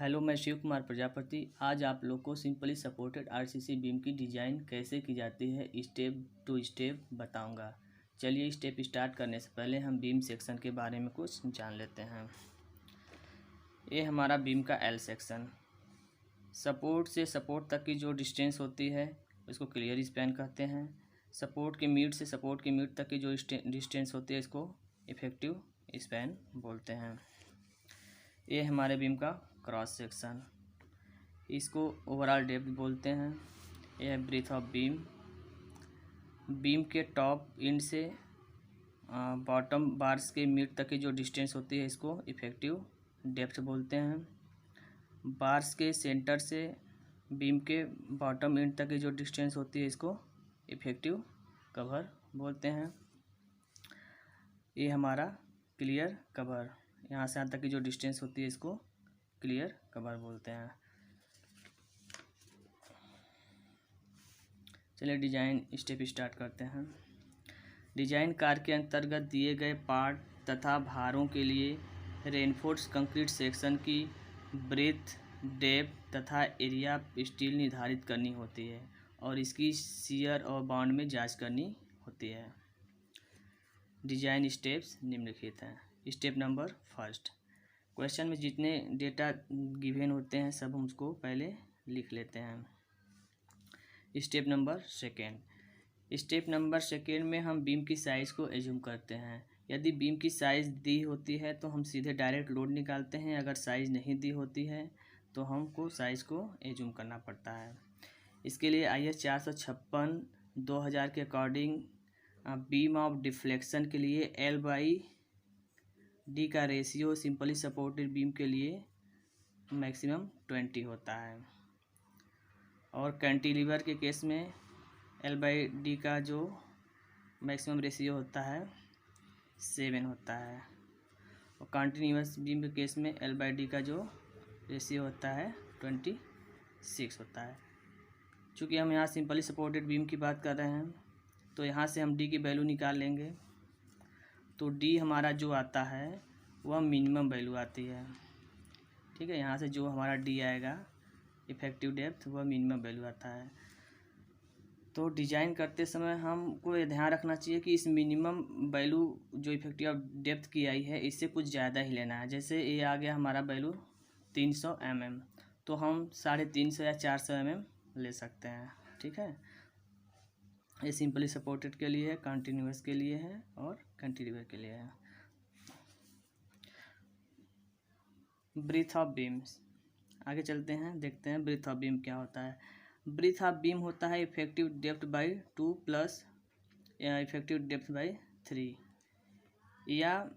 Hello, मैं शिव कुमार प्रजापति। आज आप लोग को सिंपली सपोर्टेड आरसीसी बीम की डिज़ाइन कैसे की जाती है स्टेप टू स्टेप बताऊंगा। चलिए स्टेप स्टार्ट करने से पहले हम बीम सेक्शन के बारे में कुछ जान लेते हैं। ये हमारा बीम का एल सेक्शन, सपोर्ट से सपोर्ट तक की जो डिस्टेंस होती है इसको क्लियर स्पैन कहते हैं। सपोर्ट के मिड से सपोर्ट के मिड तक की जो डिस्टेंस होती है इसको इफेक्टिव स्पैन बोलते हैं। ये हमारे बीम का क्रॉस सेक्शन, इसको ओवरऑल डेप्थ बोलते हैं। यह है ब्रीथ ऑफ बीम। बीम के टॉप एंड से बॉटम बार्स के मिड तक की जो डिस्टेंस होती है इसको इफेक्टिव डेप्थ बोलते हैं। बार्स के सेंटर से बीम के बॉटम एंड तक की जो डिस्टेंस होती है इसको इफेक्टिव कवर बोलते हैं। ये हमारा क्लियर कवर, यहाँ से यहाँ तक की जो डिस्टेंस होती है इसको क्लियर कवर बोलते हैं। चलिए डिजाइन स्टेप स्टार्ट करते हैं। डिजाइन कार्य के अंतर्गत दिए गए पार्ट तथा भारों के लिए रेनफोर्स कंक्रीट सेक्शन की ब्रेथ, डेप्थ तथा एरिया ऑफ स्टील निर्धारित करनी होती है और इसकी शियर और बाउंड में जांच करनी होती है। डिजाइन स्टेप्स निम्नलिखित हैं। स्टेप नंबर फर्स्ट, क्वेश्चन में जितने डेटा गिवन होते हैं सब हम उसको पहले लिख लेते हैं। स्टेप नंबर सेकेंड में हम बीम की साइज़ को एज्यूम करते हैं। यदि बीम की साइज़ दी होती है तो हम सीधे डायरेक्ट लोड निकालते हैं। अगर साइज़ नहीं दी होती है तो हमको साइज़ को एज्यूम करना पड़ता है। इसके लिए IS 456 2000 के अकॉर्डिंग बीम ऑफ डिफ्लेक्शन के लिए L/D का रेशियो सिंपली सपोर्टेड बीम के लिए मैक्सिमम 20 होता है और कैंटिलीवर के केस में L/D का जो मैक्सिमम रेशियो होता है 7 होता है और कंटिन्यूअस बीम के केस में L/D का जो रेशियो होता है 26 होता है। चूँकि हम यहाँ सिंपली सपोर्टेड बीम की बात कर रहे हैं तो यहाँ से हम D की वैल्यू निकाल लेंगे। तो D हमारा जो आता है वह मिनिमम वैल्यू आती है। ठीक है, यहाँ से जो हमारा D आएगा इफेक्टिव डेप्थ वह मिनिमम वैल्यू आता है। तो डिजाइन करते समय हमको ये ध्यान रखना चाहिए कि इस मिनिमम वैल्यू जो इफेक्टिव डेप्थ की आई है इससे कुछ ज़्यादा ही लेना है। जैसे ये आ गया हमारा वैल्यू 300 mm, तो हम 350 या 400 mm ले सकते हैं। ठीक है, ये सिंपली सपोर्टेड के लिए है, कंटिन्यूअस के लिए है और कैंटिलीवर के लिए है। ब्रीथ ऑफ बीम्स, आगे चलते हैं, देखते हैं ब्रीथ ऑफ बीम क्या होता है। ब्रीथ ऑफ बीम होता है इफेक्टिव डेप्थ बाई 2 प्लस या इफेक्टिव डेप्थ बाई 3 या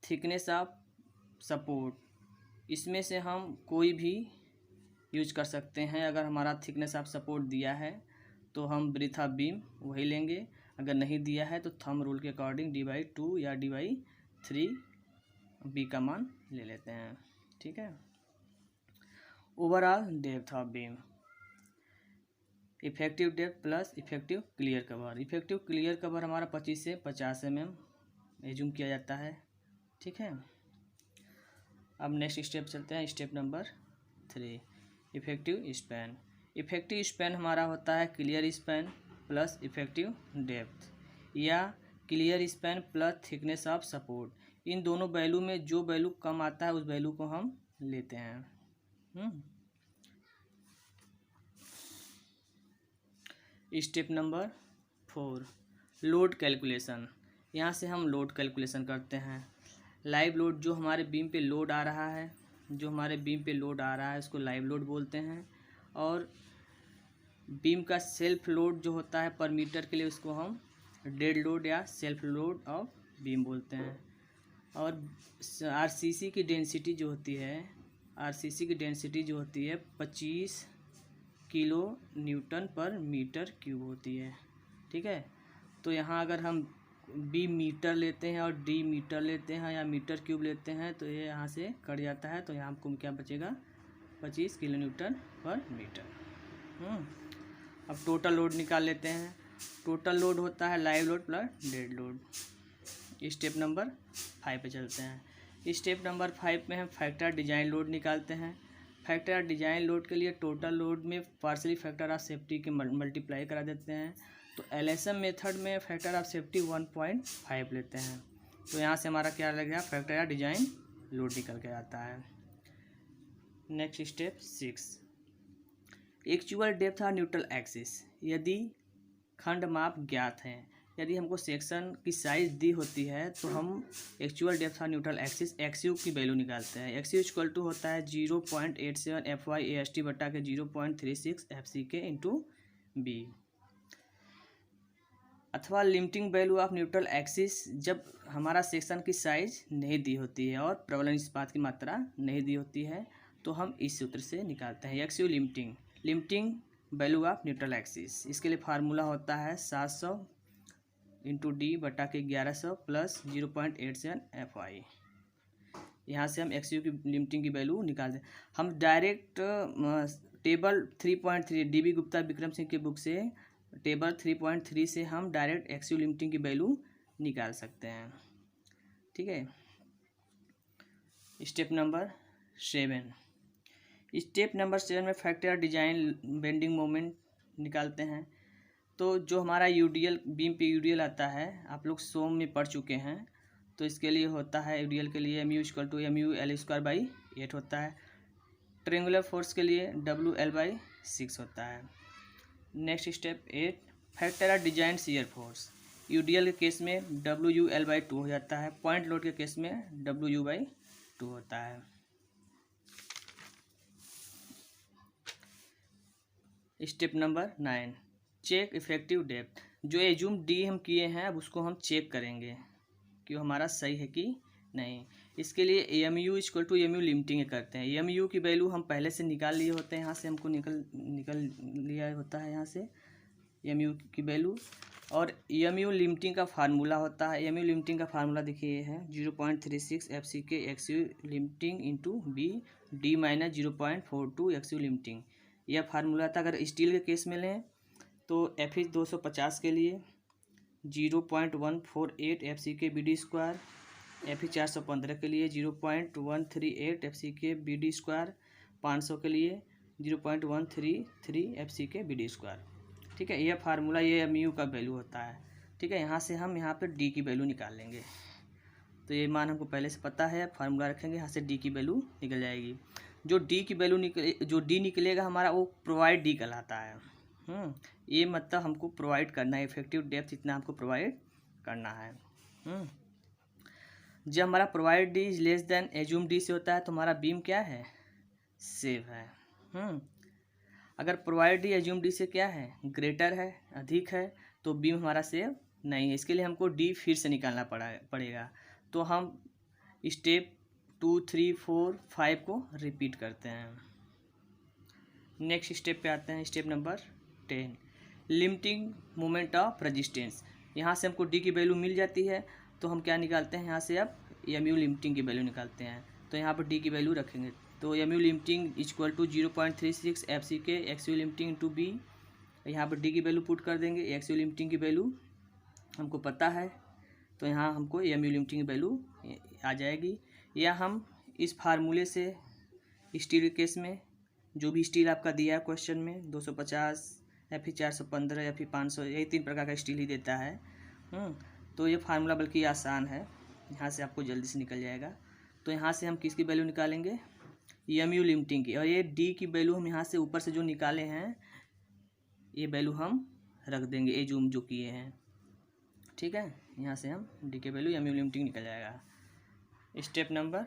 थिकनेस ऑफ सपोर्ट। इसमें से हम कोई भी यूज कर सकते हैं। अगर हमारा थिकनेस ऑफ सपोर्ट दिया है तो हम ब्रीथ ऑफ बीम वही लेंगे। अगर नहीं दिया है तो थंब रूल के अकॉर्डिंग D/2 या D/3 बी का मान ले लेते हैं। ठीक है, overall depth of beam, effective depth plus effective clear cover. Effective clear cover हमारा 25 से 50 mm एज्यूम किया जाता है। ठीक है, अब नेक्स्ट स्टेप चलते हैं। Step number 3, effective span. Effective span हमारा होता है clear span plus effective depth या clear span plus thickness of support. इन दोनों वैल्यू में जो वैल्यू कम आता है उस वैल्यू को हम लेते हैं। Step number 4, load calculation. यहाँ से हम लोड कैलकुलेशन करते हैं। लाइव लोड, जो हमारे बीम पे लोड आ रहा है उसको लाइव लोड बोलते हैं और बीम का सेल्फ लोड जो होता है पर मीटर के लिए उसको हम डेड लोड या सेल्फ लोड ऑफ बीम बोलते हैं। और आरसीसी की डेंसिटी जो होती है 25 किलो न्यूटन पर मीटर क्यूब होती है। ठीक है, तो यहाँ अगर हम बी मीटर लेते हैं और डी मीटर लेते हैं या मीटर क्यूब लेते हैं तो ये यहाँ से कट जाता है। तो यहाँ हमको क्या बचेगा 25 किलो न्यूटन पर मीटर। अब टोटल लोड निकाल लेते हैं। टोटल लोड होता है live load plus dead load. Step number 5 पे चलते हैं। स्टेप नंबर 5 में हम फैक्टर डिजाइन लोड निकालते हैं। फैक्टर ऑफ डिजाइन लोड के लिए टोटल लोड में पार्शली फैक्टर ऑफ सेफ्टी के मल्टीप्लाई करा देते हैं। तो एलएसएम मेथड में फैक्टर ऑफ सेफ्टी 1.5 लेते हैं। तो यहाँ से हमारा क्या लग गया, फैक्टर ऑफ डिजाइन लोड निकल के आता है। Next step 6, actual depth of neutral axis. यदि खंड माप ज्ञात हैं, यदि हमको सेक्शन की साइज दी होती है तो हम actual depth of neutral axis x u की वैल्यू निकालते हैं। एक्सयू इक्वल टू होता है 0.87 FY/AST बटा के 0.36 FCK इंटू बी, अथवा limiting value of neutral axis जब हमारा सेक्शन की साइज नहीं दी होती है और प्रबलन इस्पात की मात्रा नहीं दी होती है तो हम इस सूत्र से निकालते हैं। X u limiting value of neutral axis, इसके लिए फार्मूला होता है 700 इंटू डी बटा के 1100 प्लस 0.87 FY। यहाँ से हम एक्सयू की लिमिटिंग की वैल्यू निकालते हैं। हम direct table 3.3 DB Gupta Vikram Singh के बुक से टेबल 3.3 से हम डायरेक्ट एक्सयू लिमिटिंग की वैल्यू निकाल सकते हैं। ठीक है। स्टेप नंबर 7, स्टेप नंबर 7 में फैक्टर डिजाइन बेंडिंग मोमेंट निकालते हैं। तो जो हमारा यूडीएल बीम पे यूडीएल आता है, आप लोग सोम में पढ़ चुके हैं। तो इसके लिए होता है यूडीएल के लिए MU equal to MU L²/8 होता है। ट्रेंगुलर फोर्स के लिए WL/6 होता है। Next step 8, factor of design shear force. UDL के केस में WUL/2 हो जाता है, पॉइंट लोड के केस में WU/2 होता है। Step number 9, check effective depth. जो एज्यूम डी हम किए हैं अब उसको हम चेक करेंगे कि वो हमारा सही है कि नहीं। इसके लिए MU equal to MU limiting करते हैं। MU की वैल्यू हम पहले से निकाल लिए होते हैं, यहाँ से हमको निकल लिया होता है यहाँ से MU की वैल्यू। और MU लिमिटिंग का फार्मूला होता है, MU लिमिटिंग का फार्मूला देखिए ये है 0.36 FCK XU limiting into B D minus 0.42 XU limiting. यह फार्मूला था। अगर स्टील के केस में लें तो FE 250 के लिए 0.148 FCK BD², FE 415 के लिए 0.138 FCK BD², 500 के लिए 0.133 FCK BD²। ठीक है, यह फार्मूला ये MU का वैल्यू होता है। ठीक है, यहाँ से हम यहाँ पे D की वैल्यू निकाल लेंगे। तो ये मान हमको पहले से पता है, फार्मूला रखेंगे, यहाँ से D की वैल्यू निकल जाएगी। जो D निकलेगा हमारा वो प्रोवाइड D कहलाता है। ये मतलब हमको प्रोवाइड करना है, इफेक्टिव डेप्थ इतना हमको प्रोवाइड करना है। जब हमारा provide D is less than assume D से होता है तो हमारा बीम क्या है, सेव है। अगर प्रोवाइड डी एज्यूम डी से क्या है, ग्रेटर है, अधिक है, तो बीम हमारा सेव नहीं है। इसके लिए हमको डी फिर से निकालना पड़ेगा। तो हम स्टेप 2, 3, 4, 5 को रिपीट करते हैं। नेक्स्ट स्टेप पे आते हैं, step number 10, limiting moment of resistance. यहाँ से हमको डी की वैल्यू मिल जाती है तो हम क्या निकालते हैं, यहाँ से अब MU लिमिटिंग की वैल्यू निकालते हैं। तो यहाँ पर डी की वैल्यू रखेंगे। तो MU limiting equal to 0.36 FCK XU limiting into B. यहाँ पर डी की वैल्यू पुट कर देंगे। XU लिमिटिंग की वैल्यू हमको पता है तो यहाँ हमको MU लिमिटिंग की वैल्यू आ जाएगी। या हम इस फार्मूले से स्टील केस में जो भी स्टील आपका दिया है क्वेश्चन में 250 FE 415 FE 500, यही 3 प्रकार का स्टील ही देता है। तो ये फार्मूला बल्कि आसान है, यहाँ से आपको जल्दी से निकल जाएगा। तो यहाँ से हम किसकी वैल्यू निकालेंगे, MU लिमिटिंग की। और ये D की वैल्यू हम यहाँ से ऊपर से जो निकाले हैं ये वैल्यू हम रख देंगे, ए जूम जो किए हैं। ठीक है, यहाँ से हम D की वैल्यू MU लिमिटिंग निकल जाएगा। Step number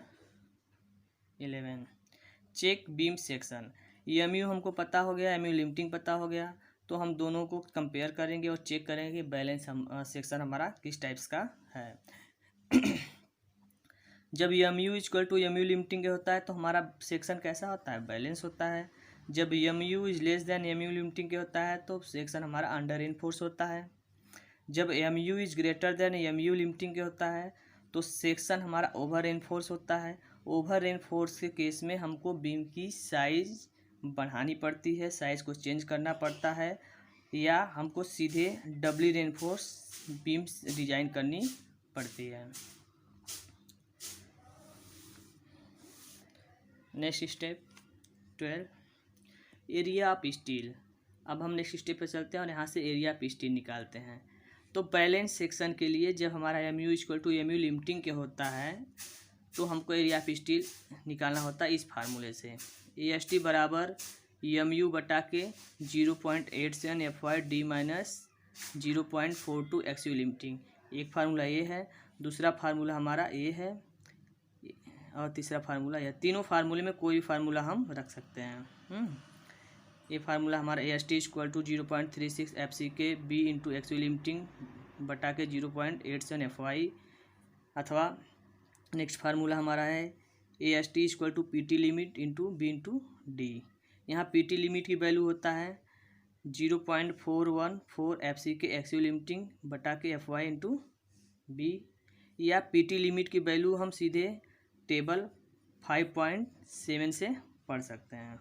11, check beam section. MU हमको पता हो गया, MU लिमिटिंग पता हो गया, तो हम दोनों को कंपेयर करेंगे और चेक करेंगे कि बैलेंस सेक्शन हमारा किस टाइप्स का है। जब MU equal to MU limiting होता है तो हमारा सेक्शन कैसा होता है, बैलेंस होता है। जब MU is less than MU limiting होता है तो सेक्शन हमारा अंडर इनफोर्स होता है। जब MU is greater then MU limiting होता है तो सेक्शन हमारा ओवर इनफोर्स होता है। ओवर इनफोर्स के केस में हमको बीम की साइज बढ़ानी पड़ती है, साइज को चेंज करना पड़ता है, या हमको सीधे डबली रेनफोर्स बीम्स डिजाइन करनी पड़ती है। Next step 12 area of steel. अब हम नेक्स्ट स्टेप पे चलते हैं और यहाँ से एरिया ऑफ स्टील निकालते हैं। तो बैलेंस सेक्शन के लिए जब हमारा MU equal to MU limiting के होता है तो हमको एरिया ऑफ स्टील निकालना होता है इस फार्मूले से। AST बराबर MU बटा के 0.87 FY/D माइनस 0.42 XU लिमिटिंग। एक फार्मूला ये है, दूसरा फार्मूला हमारा ये है और तीसरा फार्मूला यह। तीनों फार्मूले में कोई भी फार्मूला हम रख सकते हैं। ये फार्मूला हमारा AST equal to 0.36 FCK B into XU limiting बटा के 0.87 FY, अथवा नेक्स्ट फार्मूला हमारा है AST equal to PT limit into B into D। यहाँ PT लिमिट की वैल्यू होता है 0.414 FCK XU लिमिटिंग बटा के FY इंटू B, या PT लिमिट की वैल्यू हम सीधे टेबल 5.7 से पढ़ सकते हैं।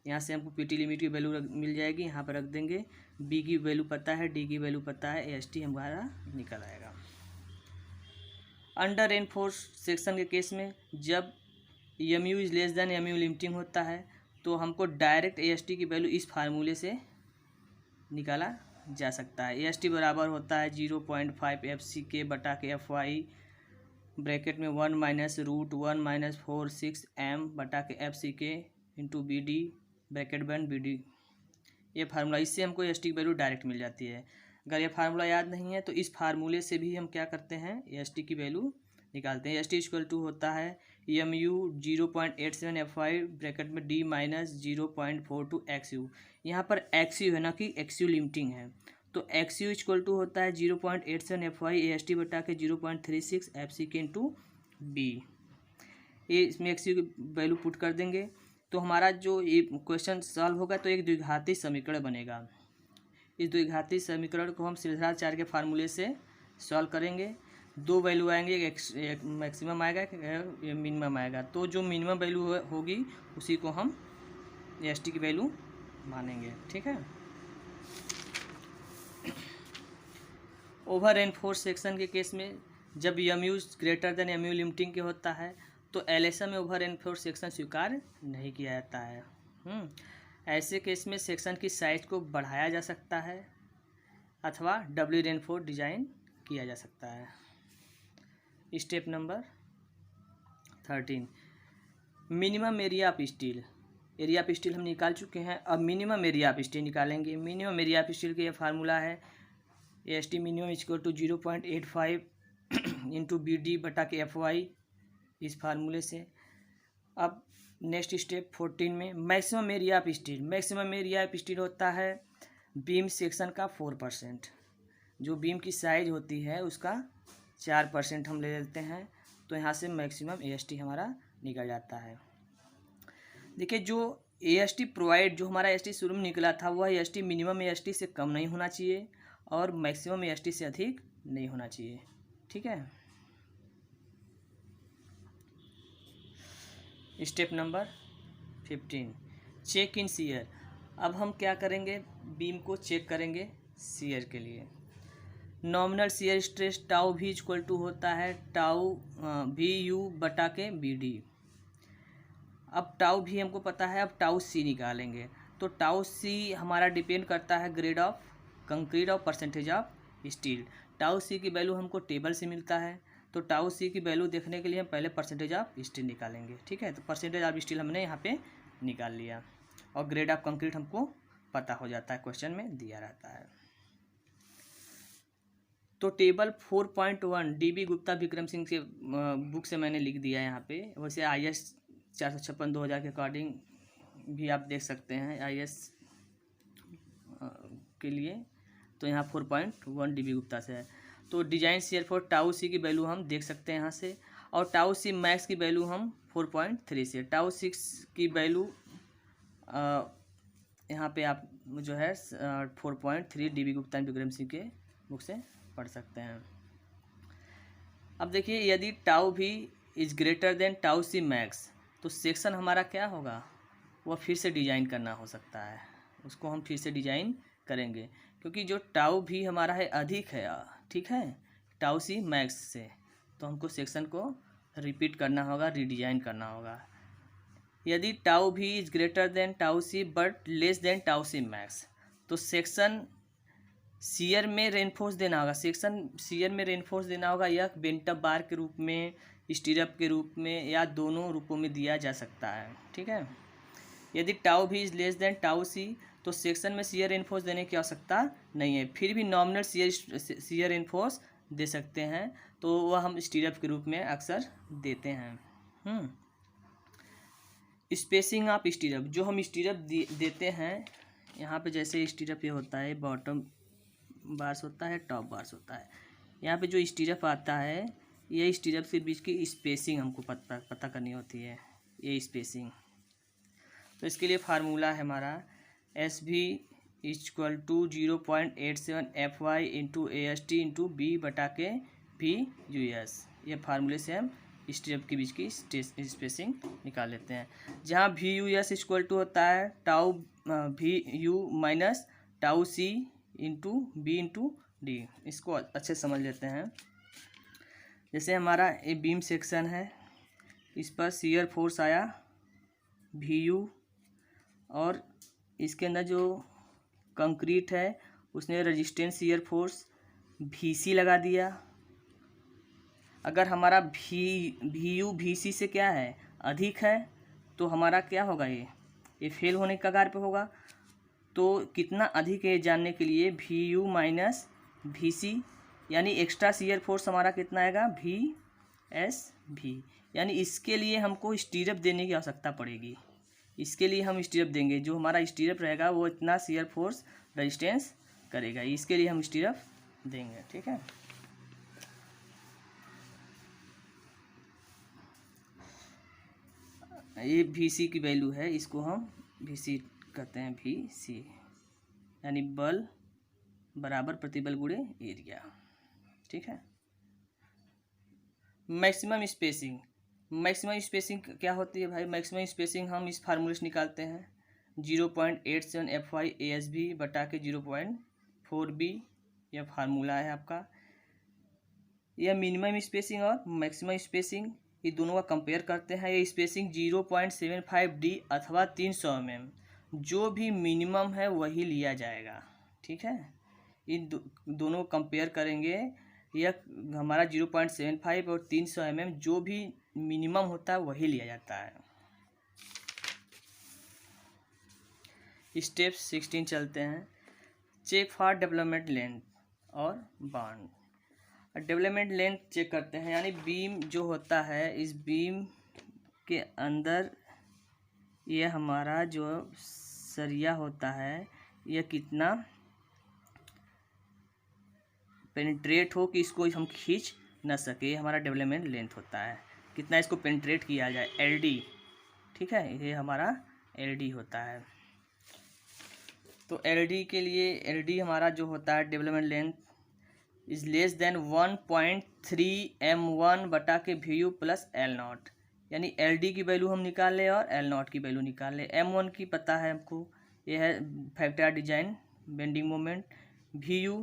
यहाँ से हमको PT लिमिट की वैल्यू मिल जाएगी, यहाँ पर रख देंगे। B की वैल्यू पता है, D की वैल्यू पता है, AST हमारा निकल आएगा। अंडर रेनफोर्स सेक्शन के केस में जब MU is less than MU limiting होता है तो हमको डायरेक्ट AST की वैल्यू इस फार्मूले से निकाला जा सकता है। AST बराबर होता है 0.5 FCK बटा के FY ब्रैकेट में 1 माइनस √1 माइनस 46 M बटा के FCK इंटू BD ब्रैकेट बन BD। ये फार्मूला, इससे हमको AST की वैल्यू डायरेक्ट मिल जाती है। अगर ये फार्मूला याद नहीं है तो इस फार्मूले से भी हम क्या करते हैं, AST की वैल्यू निकालते हैं। AST इक्वल टू होता है MU 0.87 FY ब्रैकेट में D माइनस 0.42 XU। यहाँ पर XU है ना कि XU लिमिटिंग है, तो XU इक्वल टू होता है 0.87 FY AST बटा के 0.36 FCK इंटू B। ये इसमें XU की वैल्यू पुट कर देंगे तो हमारा जो ये क्वेश्चन सॉल्व होगा तो एक द्विघाती समीकरण बनेगा। इस द्विघाती समीकरण को हम श्रीधराचार्य के फार्मूले से सॉल्व करेंगे। दो वैल्यू आएंगे, एक मैक्सिमम आएगा, एक मिनिमम आएगा। तो जो मिनिमम वैल्यू होगी उसी को हम AST की वैल्यू मानेंगे। ठीक है। ओवर एनफोर्स सेक्शन के केस में जब MU greater than MU limiting के होता है तो LSM में ओवर एनफोर्स सेक्शन स्वीकार नहीं किया जाता है। ऐसे केस में सेक्शन की साइज को बढ़ाया जा सकता है अथवा डबली रेनफोर्स डिजाइन किया जा सकता है। Step number 13, minimum area of steel. Area of steel हम निकाल चुके हैं, अब मिनिमम एरिया ऑफ स्टील निकालेंगे। मिनिमम एरिया ऑफ स्टील का ये फार्मूला है AST minimum equal to 0.85 into BD बटा के FY, इस फार्मूले से। अब नेक्स्ट स्टेप 14 में maximum area of steel. Maximum area of steel होता है बीम सेक्शन का 4%। जो बीम की साइज होती है उसका 4% हम ले लेते हैं, तो यहाँ से मैक्सिमम AST हमारा निकल जाता है। देखिए जो AST प्रोवाइड, जो हमारा AST शुरू में निकला था वह AST मिनिमम AST से कम नहीं होना चाहिए और मैक्सिमम AST से अधिक नहीं होना चाहिए। ठीक है। Step number 15, check in shear. अब हम क्या करेंगे, बीम को चेक करेंगे शियर के लिए। नॉमिनल शियर स्ट्रेस टाउ भी इक्वल टू होता है टाउ VU बटा के BD। अब टाउ भी हमको पता है, अब टाउ C निकालेंगे। तो टाउ C हमारा डिपेंड करता है ग्रेड ऑफ कंक्रीट और percentage of steel. Tau C की वैल्यू हमको टेबल से मिलता है, तो टाउ C की वैल्यू देखने के लिए हम पहले परसेंटेज ऑफ स्टील निकालेंगे। ठीक है, तो परसेंटेज ऑफ स्टील हमने यहाँ पे निकाल लिया और ग्रेड ऑफ कंक्रीट हमको पता हो जाता है, क्वेश्चन में दिया रहता है। तो टेबल 4.1 DB गुप्ता विक्रम सिंह के बुक से मैंने लिख दिया है यहाँ पे। वैसे IS 456/2000 के अकॉर्डिंग भी आप देख सकते हैं IS के लिए, तो यहाँ 4.1 DB गुप्ता से है। तो design shear for tau C की वैल्यू हम देख सकते हैं यहाँ से, और टाउ C मैक्स की वैल्यू हम 4.3 से। टाउ 6 की वैल्यू यहाँ पे आप जो है 4.3 DB गुप्ता विक्रम सिंह के बुक से पढ़ सकते हैं। अब देखिए यदि tau v is greater than tau C max तो सेक्शन हमारा क्या होगा, वह फिर से डिजाइन करना हो सकता है, उसको हम फिर से डिजाइन करेंगे क्योंकि जो टाउ भी हमारा है अधिक है, ठीक है, टाउ C मैक्स से, तो हमको सेक्शन को रिपीट करना होगा, रीडिजाइन करना होगा। यदि tau v is greater than tau c but less than tau c max, तो सेक्शन शियर में रेनफोर्स देना होगा, सेक्शन शियर में रेनफोर्स देना होगा या बेंटअप बार के रूप में, स्टीरअप के रूप में, या दोनों रूपों में दिया जा सकता है। ठीक है, यदि tau v is less than tau सी तो सेक्शन में शियर रेनफोर्स देने की आवश्यकता नहीं है, फिर भी नॉमिनल शियर रेनफोर्स दे सकते हैं, तो वह हम स्टीरअप के रूप में अक्सर देते हैं। स्पेसिंग ऑफ स्टीरअप, जो हम स्टीरअप देते हैं, यहाँ पे जैसे स्टीरअप ये होता है, बॉटम बार्स होता है, टॉप बार्स होता है, यहाँ पे जो स्टीरअप आता है, ये स्टीरअप के बीच की स्पेसिंग हमको पता करनी होती है, ये स्पेसिंग। तो इसके लिए फार्मूला है हमारा S v equal to 0.87 FY into AST into B बटा के VUS। ये फार्मूले से हम स्टीरअप के बीच की स्पेसिंग निकाल लेते हैं, जहाँ VUS इक्वल टू होता है tau VU minus tau C into B into D. इसको अच्छे समझ लेते हैं। जैसे हमारा ये बीम सेक्शन है, इस पर शियर फोर्स आया VU, और इसके अंदर जो कंक्रीट है उसने रेजिस्टेंस शियर फोर्स VC लगा दिया। अगर हमारा VU VC से क्या है, अधिक है, तो हमारा क्या होगा, ये फेल होने के कगार पे होगा। तो कितना अधिक है जानने के लिए VU माइनस VC यानी एक्स्ट्रा शियर फोर्स हमारा कितना आएगा VSV, यानी इसके लिए हमको स्टीरअप देने की आवश्यकता पड़ेगी। इसके लिए हम स्टीरअप देंगे, जो हमारा स्टीरअप रहेगा वो इतना शियर फोर्स रेजिस्टेंस करेगा, इसके लिए हम स्टीरअप देंगे। ठीक है, ये VC की वैल्यू है, इसको हम VC कहते हैं, VC यानी बल बराबर प्रतिबल गुणे एरिया। ठीक है, मैक्सिमम स्पेसिंग, मैक्सिमम स्पेसिंग क्या होती है भाई, मैक्सिमम स्पेसिंग हम इस फार्मूले से निकालते हैं 0.87 FY ASB बटा के 0.4B, यह फार्मूला है आपका। यह मिनिमम स्पेसिंग और मैक्सिमम स्पेसिंग, ये दोनों का कंपेयर करते हैं। ये स्पेसिंग 0.75D अथवा 300 mm, जो भी मिनिमम है वही लिया जाएगा। ठीक है, इन दोनों को कंपेयर करेंगे, यह हमारा 0.75 और 300 mm जो भी मिनिमम होता है वही लिया जाता है। स्टेप 16 चलते हैं। चेक फॉर डेवलपमेंट लेंथ और बॉन्ड। डेवलपमेंट लेंथ चेक करते हैं, यानी बीम जो होता है, इस बीम के अंदर ये हमारा जो सरिया होता है यह कितना पेनिट्रेट हो कि इसको हम खींच न सके, ये हमारा डेवलपमेंट लेंथ होता है। कितना इसको पेनिट्रेट किया जाए, LD। ठीक है, ये हमारा LD होता है। तो LD के लिए, LD हमारा जो होता है development length is less than 1.3 M1 बटा के VU प्लस L0, यानी LD की वैल्यू हम निकाल लें और L0 की वैल्यू निकाल लें। M1 की पता है हमको, ये है factor design bending moment, VU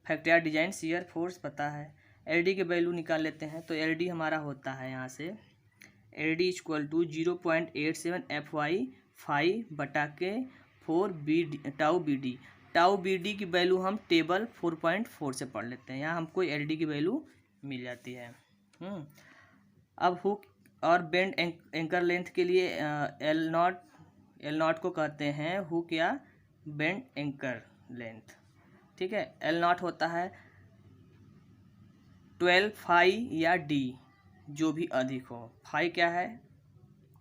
factor design shear force पता है। LD की वैल्यू निकाल लेते हैं, तो LD हमारा होता है यहाँ से LD इक्वल टू 0.87 FY 5 बटा के 4 टाउ BD। टाउ BD की वैल्यू हम टेबल 4.4 से पढ़ लेते हैं, यहाँ हमको LD की वैल्यू मिल जाती है। अब हुक और बेंड एंकर लेंथ के लिए L0 को कहते हैं हुक या बेंड एंकर लेंथ। ठीक है, L0 होता है 12 फाई या D, जो भी अधिक हो। फाई क्या है,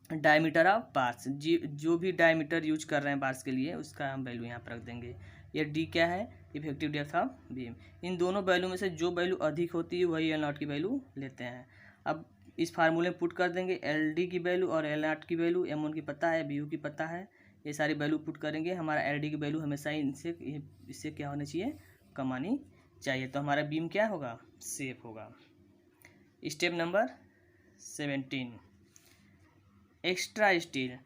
डायमीटर ऑफ बार्स, जो भी डायमीटर यूज कर रहे हैं बार्स के लिए उसका हम वैल्यू यहाँ पर रख देंगे। ये D क्या है, इफेक्टिव डेप्थ ऑफ बीम। इन दोनों वैल्यू में से जो वैल्यू अधिक होती है वही L0 की वैल्यू लेते हैं। अब इस फार्मूले में पुट कर देंगे LD की वैल्यू और L0 की वैल्यू, M1 की पता है, VU की पता है, ये सारी वैल्यू पुट करेंगे। हमारा LD की वैल्यू हमेशा इससे क्या होनी चाहिए, कम आनी चाहिए, तो हमारा बीम क्या होगा, सेफ होगा। Step number 17, extra steel.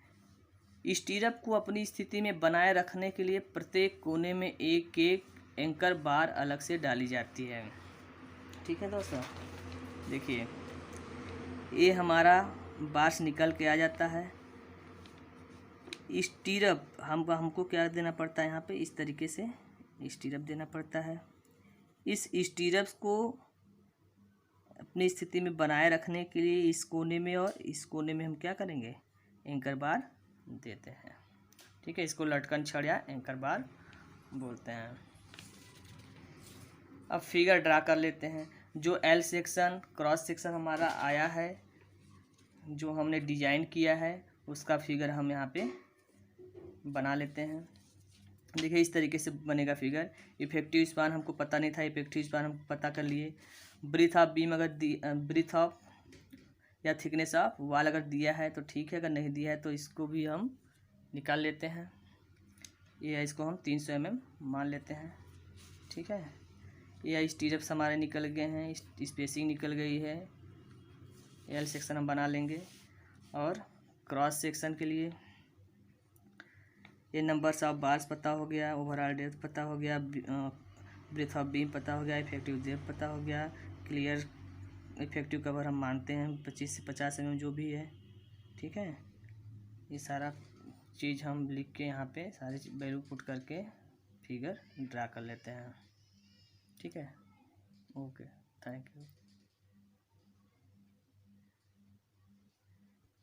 स्टीरअप को अपनी स्थिति में बनाए रखने के लिए प्रत्येक कोने में एक एक एंकर बार अलग से डाली जाती है। ठीक है दोस्तों, देखिए ये हमारा बार्स निकल के आ जाता है, स्टीरअप हमको क्या देना पड़ता है, यहाँ पे इस तरीके से स्टीरअप देना पड़ता है। इस स्टीरअप को अपनी स्थिति में बनाए रखने के लिए इस कोने में और इस कोने में हम क्या करेंगे, एंकर बार देते हैं। ठीक है, इसको लटकन छड़ या एंकर बार बोलते हैं। अब फिगर ड्रा कर लेते हैं। जो एल सेक्शन क्रॉस सेक्शन हमारा आया है, जो हमने डिजाइन किया है, उसका फिगर हम यहाँ पे बना लेते हैं। देखिए इस तरीके से बनेगा फिगर। इफेक्टिव स्पान हमको पता नहीं था, इफेक्टिव स्पान हम पता कर लिए। ब्रीथ ऑफ बीम अगर ब्रीथ ऑफ या थिकनेस ऑफ वाल अगर दिया है तो ठीक है, अगर नहीं दिया है तो इसको भी हम निकाल लेते हैं। ये इसको हम 300 mm मान लेते हैं। ठीक है, ये स्टीरअप्स हमारे निकल गए हैं, स्पेसिंग निकल गई है। एल सेक्शन हम बना लेंगे। और क्रॉस सेक्शन के लिए ये नंबर्स ऑफ बार्स पता हो गया, ओवरऑल डेप्थ पता हो गया, ब्रेथ ऑफ बीम पता हो गया, इफेक्टिव डेप्थ पता हो गया, क्लियर इफेक्टिव कवर हम मानते हैं 25 से 50 mm जो भी है। ठीक है, ये सारा चीज़ हम लिख के यहाँ पे सारी वैल्यू पुट करके फिगर ड्रा कर लेते हैं। ठीक है, ओके, थैंक यू।